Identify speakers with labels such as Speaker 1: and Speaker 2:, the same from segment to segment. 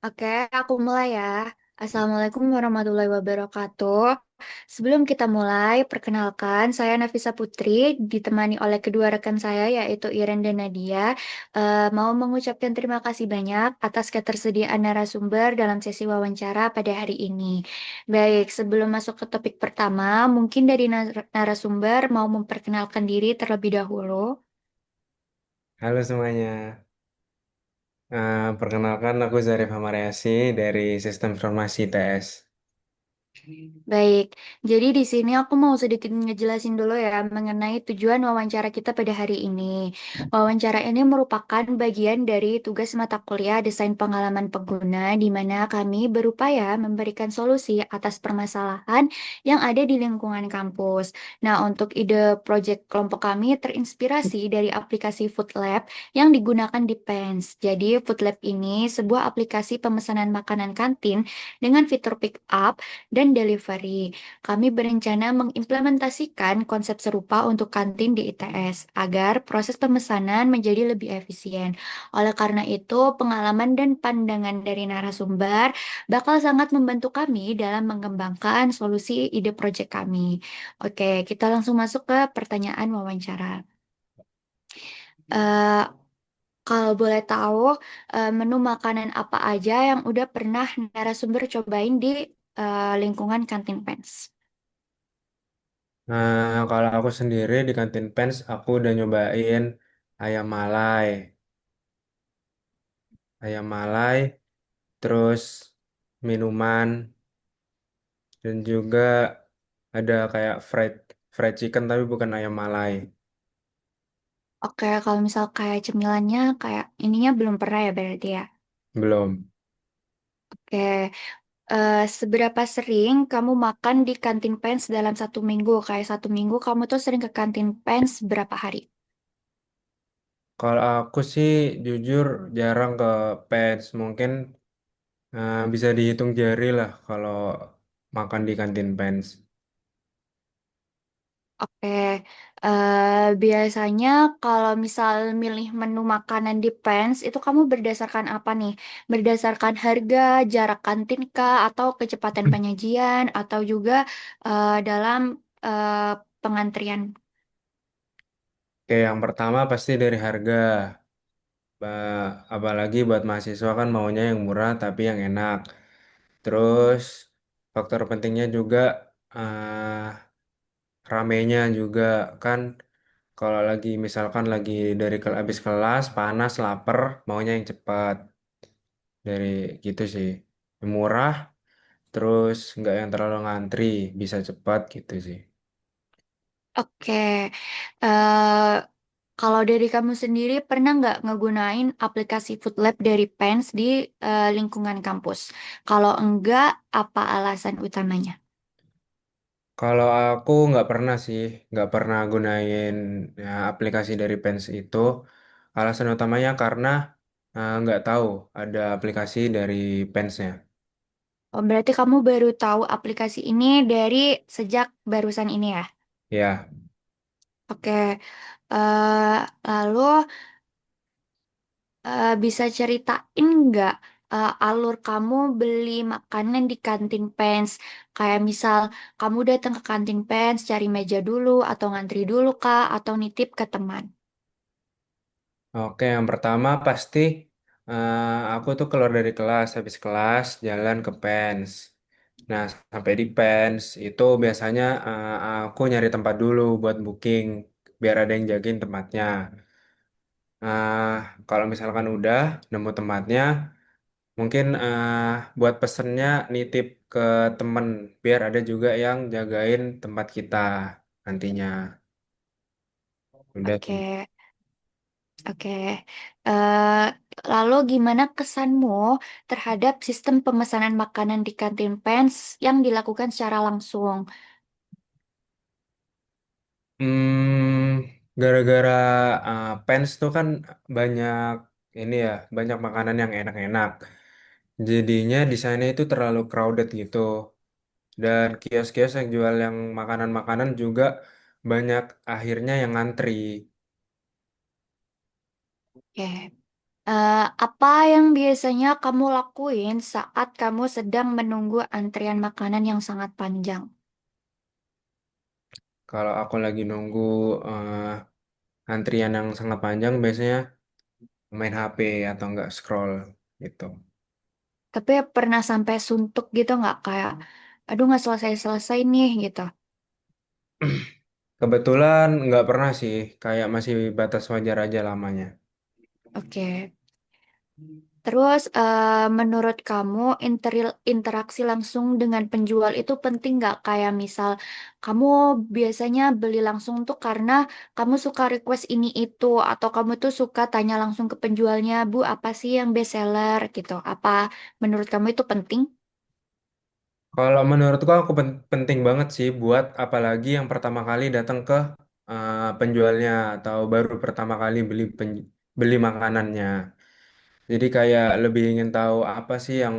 Speaker 1: Oke, aku mulai ya. Assalamualaikum warahmatullahi wabarakatuh. Sebelum kita mulai, perkenalkan saya Nafisa Putri, ditemani oleh kedua rekan saya yaitu Iren dan Nadia. Mau mengucapkan terima kasih banyak atas ketersediaan narasumber dalam sesi wawancara pada hari ini. Baik, sebelum masuk ke topik pertama, mungkin dari narasumber mau memperkenalkan diri terlebih dahulu.
Speaker 2: Halo semuanya. Perkenalkan aku Zarif Hamariasi dari Sistem Informasi ITS.
Speaker 1: Baik, jadi di sini aku mau sedikit ngejelasin dulu ya mengenai tujuan wawancara kita pada hari ini. Wawancara ini merupakan bagian dari tugas mata kuliah Desain Pengalaman Pengguna, di mana kami berupaya memberikan solusi atas permasalahan yang ada di lingkungan kampus. Nah, untuk ide proyek kelompok kami terinspirasi dari aplikasi Food Lab yang digunakan di PENS. Jadi, Food Lab ini sebuah aplikasi pemesanan makanan kantin dengan fitur pick up dan delivery. Kami berencana mengimplementasikan konsep serupa untuk kantin di ITS agar proses pemesanan menjadi lebih efisien. Oleh karena itu, pengalaman dan pandangan dari narasumber bakal sangat membantu kami dalam mengembangkan solusi ide proyek kami. Oke, kita langsung masuk ke pertanyaan wawancara. Eh, Kalau boleh tahu, menu makanan apa aja yang udah pernah narasumber cobain di lingkungan kantin Pens?
Speaker 2: Kalau aku sendiri di kantin Pens, aku udah nyobain ayam malai, ayam malai, terus minuman, dan juga ada kayak fried chicken tapi bukan ayam malai.
Speaker 1: Oke, kalau misal kayak cemilannya, kayak ininya belum pernah ya berarti ya.
Speaker 2: Belum.
Speaker 1: Oke, seberapa sering kamu makan di kantin Pens dalam satu minggu? Kayak satu minggu kamu tuh sering ke kantin Pens berapa hari?
Speaker 2: Kalau aku sih jujur jarang ke Pens, mungkin bisa dihitung jari lah kalau makan di kantin Pens.
Speaker 1: Oke, biasanya kalau misal milih menu makanan di Pens, itu kamu berdasarkan apa nih? Berdasarkan harga, jarak kantin kah, atau kecepatan penyajian, atau juga dalam eh, pengantrian?
Speaker 2: Oke, yang pertama pasti dari harga. Apalagi buat mahasiswa kan maunya yang murah tapi yang enak. Terus faktor pentingnya juga ramenya juga kan kalau lagi misalkan lagi dari habis kelas panas lapar maunya yang cepat dari gitu sih. Yang murah terus nggak yang terlalu ngantri bisa cepat gitu sih.
Speaker 1: Oke, eh, kalau dari kamu sendiri pernah nggak ngegunain aplikasi Food Lab dari Pens di lingkungan kampus? Kalau enggak, apa alasan utamanya?
Speaker 2: Kalau aku nggak pernah sih, nggak pernah gunain ya, aplikasi dari Pens itu. Alasan utamanya karena nggak tahu ada aplikasi dari Pens-nya.
Speaker 1: Oh, berarti kamu baru tahu aplikasi ini dari sejak barusan ini ya?
Speaker 2: Ya,
Speaker 1: Oke, lalu bisa ceritain nggak alur kamu beli makanan di kantin Pens? Kayak misal kamu datang ke kantin Pens, cari meja dulu, atau ngantri dulu kah, atau nitip ke teman?
Speaker 2: oke. Yang pertama pasti aku tuh keluar dari kelas, habis kelas jalan ke Pens. Nah, sampai di Pens itu biasanya aku nyari tempat dulu buat booking biar ada yang jagain tempatnya. Nah, kalau misalkan udah nemu tempatnya, mungkin buat pesennya nitip ke temen biar ada juga yang jagain tempat kita nantinya. Udah sih.
Speaker 1: Oke, oke. Eh, lalu gimana kesanmu terhadap sistem pemesanan makanan di kantin Pens yang dilakukan secara langsung?
Speaker 2: Gara-gara Pens tuh kan banyak ini ya, banyak makanan yang enak-enak. Jadinya di sana itu terlalu crowded gitu. Dan kios-kios yang jual yang makanan-makanan juga banyak akhirnya yang ngantri.
Speaker 1: Oke. Apa yang biasanya kamu lakuin saat kamu sedang menunggu antrian makanan yang sangat panjang?
Speaker 2: Kalau aku lagi nunggu antrian yang sangat panjang, biasanya main HP atau enggak scroll gitu.
Speaker 1: Tapi pernah sampai suntuk gitu nggak kayak, aduh nggak selesai-selesai nih gitu.
Speaker 2: Kebetulan nggak pernah sih, kayak masih batas wajar aja lamanya.
Speaker 1: Oke. Terus, menurut kamu interaksi langsung dengan penjual itu penting nggak? Kayak misal, kamu biasanya beli langsung tuh karena kamu suka request ini itu, atau kamu tuh suka tanya langsung ke penjualnya, Bu, apa sih yang best seller gitu? Apa menurut kamu itu penting?
Speaker 2: Kalau menurutku aku penting banget sih buat apalagi yang pertama kali datang ke penjualnya atau baru pertama kali beli makanannya. Jadi kayak lebih ingin tahu apa sih yang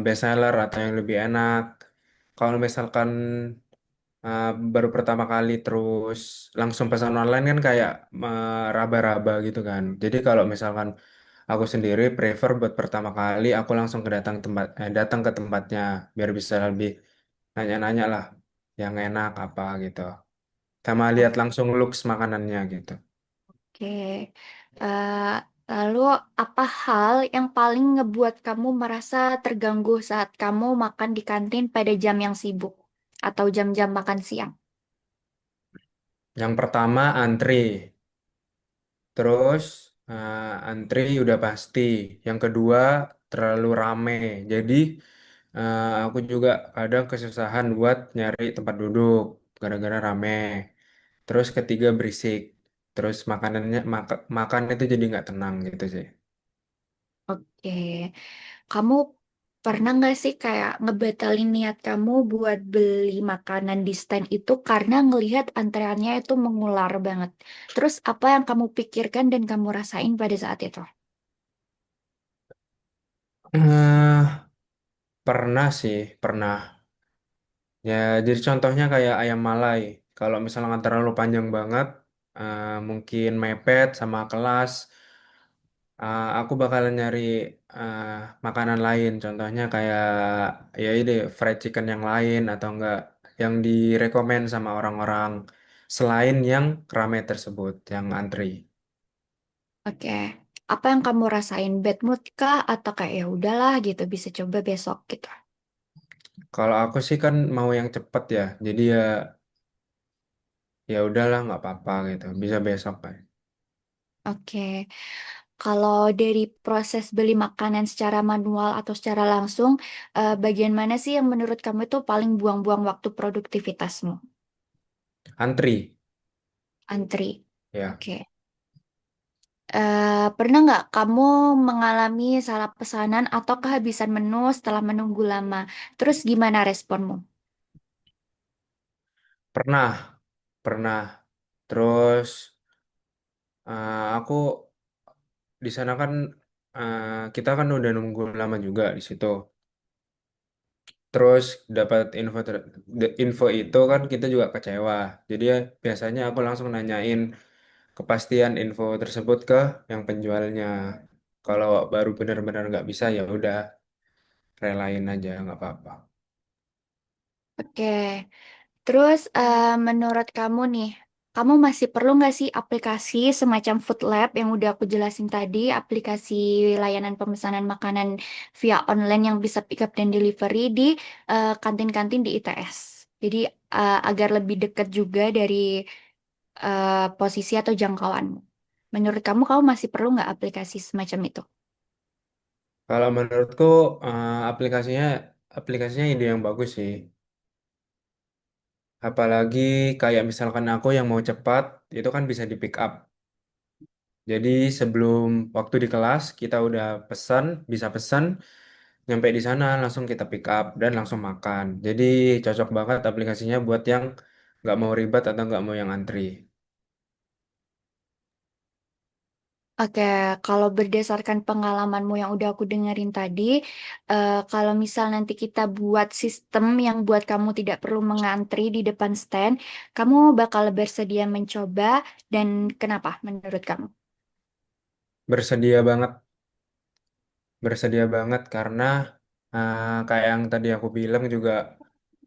Speaker 2: best seller atau yang lebih enak. Kalau misalkan baru pertama kali terus langsung pesan online kan kayak raba-raba gitu kan. Jadi kalau misalkan aku sendiri prefer buat pertama kali aku langsung datang ke tempatnya biar bisa lebih nanya-nanya lah yang enak apa gitu. Sama lihat langsung looks makanannya gitu.
Speaker 1: Oke. Eh, Lalu apa hal yang paling ngebuat kamu merasa terganggu saat kamu makan di kantin pada jam yang sibuk atau jam-jam makan siang?
Speaker 2: Yang pertama antri, terus antri udah pasti. Yang kedua terlalu rame. Jadi aku juga kadang kesusahan buat nyari tempat duduk gara-gara rame. Terus ketiga berisik. Terus makan itu jadi nggak tenang gitu sih.
Speaker 1: Oke. Kamu pernah nggak sih kayak ngebatalin niat kamu buat beli makanan di stand itu karena ngelihat antreannya itu mengular banget? Terus apa yang kamu pikirkan dan kamu rasain pada saat itu?
Speaker 2: eh Pernah sih, pernah. Ya, jadi contohnya kayak ayam malai. Kalau misalnya nggak terlalu panjang banget, mungkin mepet sama kelas, aku bakalan nyari eh, makanan lain. Contohnya kayak ya ini fried chicken yang lain atau enggak yang direkomend sama orang-orang selain yang rame tersebut, yang antri.
Speaker 1: Oke. Apa yang kamu rasain? Bad mood kah? Atau kayak ya udahlah gitu bisa coba besok gitu?
Speaker 2: Kalau aku sih kan mau yang cepet ya, jadi ya udahlah nggak apa-apa gitu, bisa besok kan.
Speaker 1: Oke. Kalau dari proses beli makanan secara manual atau secara langsung, bagian mana sih yang menurut kamu itu paling buang-buang waktu produktivitasmu?
Speaker 2: Antri,
Speaker 1: Antri.
Speaker 2: ya.
Speaker 1: Oke. Pernah nggak kamu mengalami salah pesanan atau kehabisan menu setelah menunggu lama? Terus gimana responmu?
Speaker 2: Pernah, pernah. Terus aku di sana kan kita kan udah nunggu lama juga di situ. Terus dapat info itu kan kita juga kecewa. Jadi ya biasanya aku langsung nanyain kepastian info tersebut ke yang penjualnya. Kalau baru benar-benar nggak bisa ya udah relain aja nggak apa-apa.
Speaker 1: Oke. Terus, menurut kamu nih, kamu masih perlu nggak sih aplikasi semacam Food Lab yang udah aku jelasin tadi, aplikasi layanan pemesanan makanan via online yang bisa pick up dan delivery di kantin-kantin di ITS. Jadi, agar lebih dekat juga dari posisi atau jangkauanmu. Menurut kamu, kamu masih perlu nggak aplikasi semacam itu?
Speaker 2: Kalau menurutku aplikasinya aplikasinya ide yang bagus sih. Apalagi kayak misalkan aku yang mau cepat, itu kan bisa di pick up. Jadi sebelum waktu di kelas kita udah bisa pesan, nyampe di sana langsung kita pick up dan langsung makan. Jadi cocok banget aplikasinya buat yang nggak mau ribet atau nggak mau yang antri.
Speaker 1: Oke, kalau berdasarkan pengalamanmu yang udah aku dengerin tadi, kalau misal nanti kita buat sistem yang buat kamu tidak perlu mengantri di depan stand, kamu bakal bersedia mencoba dan kenapa menurut kamu?
Speaker 2: Bersedia banget. bersedia banget karena kayak yang tadi aku bilang juga,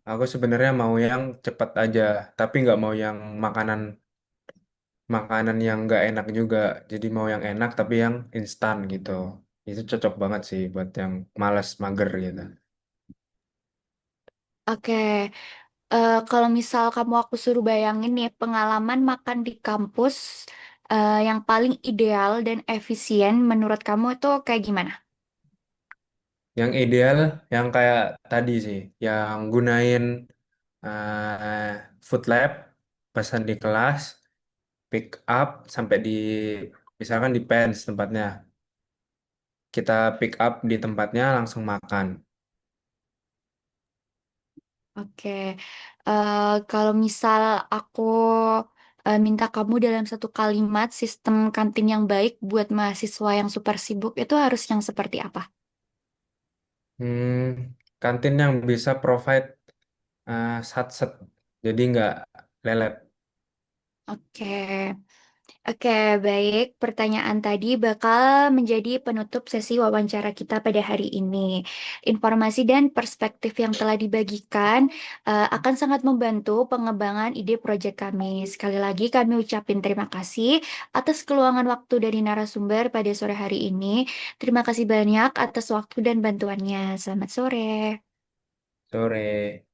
Speaker 2: aku sebenarnya mau yang cepat aja, tapi nggak mau yang makanan makanan yang nggak enak juga. Jadi mau yang enak tapi yang instan gitu. Itu cocok banget sih buat yang malas mager gitu.
Speaker 1: Oke, kalau misal kamu aku suruh bayangin nih pengalaman makan di kampus yang paling ideal dan efisien menurut kamu itu kayak gimana?
Speaker 2: Yang ideal yang kayak tadi sih, yang gunain eh, food lab, pesan di kelas, pick up sampai di misalkan di pens tempatnya. Kita pick up di tempatnya langsung makan.
Speaker 1: Oke, kalau misal aku minta kamu dalam satu kalimat sistem kantin yang baik buat mahasiswa yang super sibuk itu harus yang seperti apa?
Speaker 2: Hmm, kantin yang bisa provide satset, jadi nggak lelet.
Speaker 1: Oke. Oke, baik. Pertanyaan tadi bakal menjadi penutup sesi wawancara kita pada hari ini. Informasi dan perspektif yang telah dibagikan akan sangat membantu pengembangan ide proyek kami. Sekali lagi kami ucapin terima kasih atas keluangan waktu dari narasumber pada sore hari ini. Terima kasih banyak atas waktu dan bantuannya. Selamat sore.
Speaker 2: Sore.